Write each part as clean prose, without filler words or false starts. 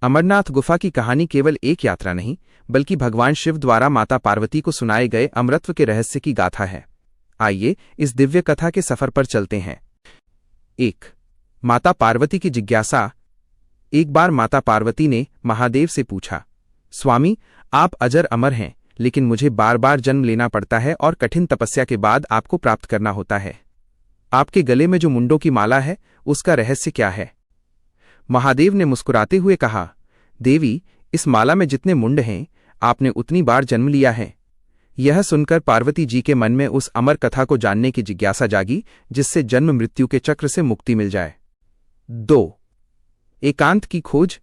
अमरनाथ गुफा की कहानी केवल एक यात्रा नहीं, बल्कि भगवान शिव द्वारा माता पार्वती को सुनाए गए अमरत्व के रहस्य की गाथा है। आइए इस दिव्य कथा के सफर पर चलते हैं। 1. माता पार्वती की जिज्ञासा। एक बार माता पार्वती ने महादेव से पूछा, स्वामी, आप अजर अमर हैं, लेकिन मुझे बार बार जन्म लेना पड़ता है और कठिन तपस्या के बाद आपको प्राप्त करना होता है। आपके गले में जो मुंडों की माला है, उसका रहस्य क्या है? महादेव ने मुस्कुराते हुए कहा, देवी, इस माला में जितने मुंड हैं, आपने उतनी बार जन्म लिया है। यह सुनकर पार्वती जी के मन में उस अमर कथा को जानने की जिज्ञासा जागी, जिससे जन्म मृत्यु के चक्र से मुक्ति मिल जाए। 2. एकांत की खोज।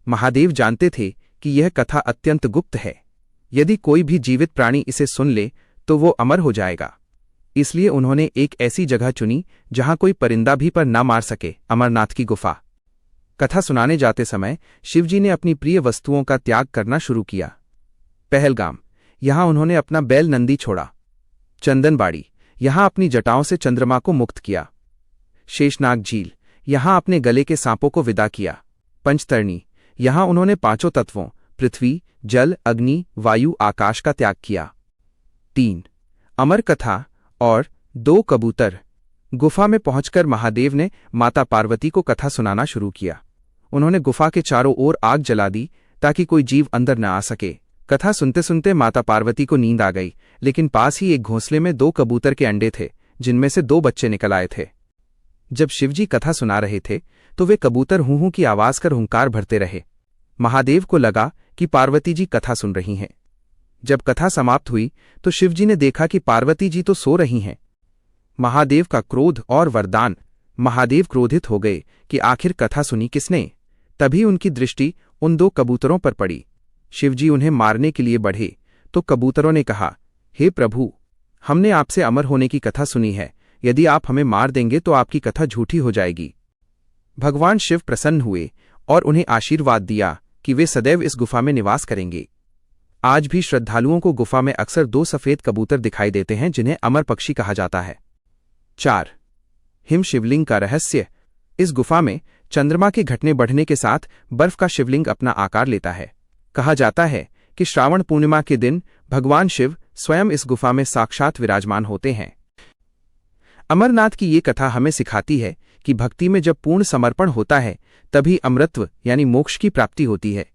महादेव जानते थे कि यह कथा अत्यंत गुप्त है। यदि कोई भी जीवित प्राणी इसे सुन ले तो वो अमर हो जाएगा। इसलिए उन्होंने एक ऐसी जगह चुनी जहां कोई परिंदा भी पर न मार सके, अमरनाथ की गुफा। कथा सुनाने जाते समय शिवजी ने अपनी प्रिय वस्तुओं का त्याग करना शुरू किया। पहलगाम, यहां उन्होंने अपना बैल नंदी छोड़ा। चंदनबाड़ी, यहां अपनी जटाओं से चंद्रमा को मुक्त किया। शेषनाग झील, यहां अपने गले के सांपों को विदा किया। पंचतरणी, यहां उन्होंने पांचों तत्वों पृथ्वी, जल, अग्नि, वायु, आकाश का त्याग किया। 3. अमर कथा और 2 कबूतर। गुफा में पहुंचकर महादेव ने माता पार्वती को कथा सुनाना शुरू किया। उन्होंने गुफा के चारों ओर आग जला दी ताकि कोई जीव अंदर न आ सके। कथा सुनते सुनते माता पार्वती को नींद आ गई, लेकिन पास ही एक घोंसले में 2 कबूतर के अंडे थे, जिनमें से 2 बच्चे निकल आए थे। जब शिवजी कथा सुना रहे थे तो वे कबूतर हूं हूं की आवाज कर हुंकार भरते रहे। महादेव को लगा कि पार्वती जी कथा सुन रही हैं। जब कथा समाप्त हुई तो शिवजी ने देखा कि पार्वती जी तो सो रही हैं। महादेव का क्रोध और वरदान। महादेव क्रोधित हो गए कि आखिर कथा सुनी किसने। तभी उनकी दृष्टि उन 2 कबूतरों पर पड़ी। शिवजी उन्हें मारने के लिए बढ़े तो कबूतरों ने कहा, हे प्रभु, हमने आपसे अमर होने की कथा सुनी है। यदि आप हमें मार देंगे तो आपकी कथा झूठी हो जाएगी। भगवान शिव प्रसन्न हुए और उन्हें आशीर्वाद दिया कि वे सदैव इस गुफा में निवास करेंगे। आज भी श्रद्धालुओं को गुफा में अक्सर 2 सफेद कबूतर दिखाई देते हैं, जिन्हें अमर पक्षी कहा जाता है। 4. हिम शिवलिंग का रहस्य। इस गुफा में चंद्रमा के घटने बढ़ने के साथ बर्फ का शिवलिंग अपना आकार लेता है। कहा जाता है कि श्रावण पूर्णिमा के दिन भगवान शिव स्वयं इस गुफा में साक्षात विराजमान होते हैं। अमरनाथ की ये कथा हमें सिखाती है कि भक्ति में जब पूर्ण समर्पण होता है तभी अमरत्व यानी मोक्ष की प्राप्ति होती है।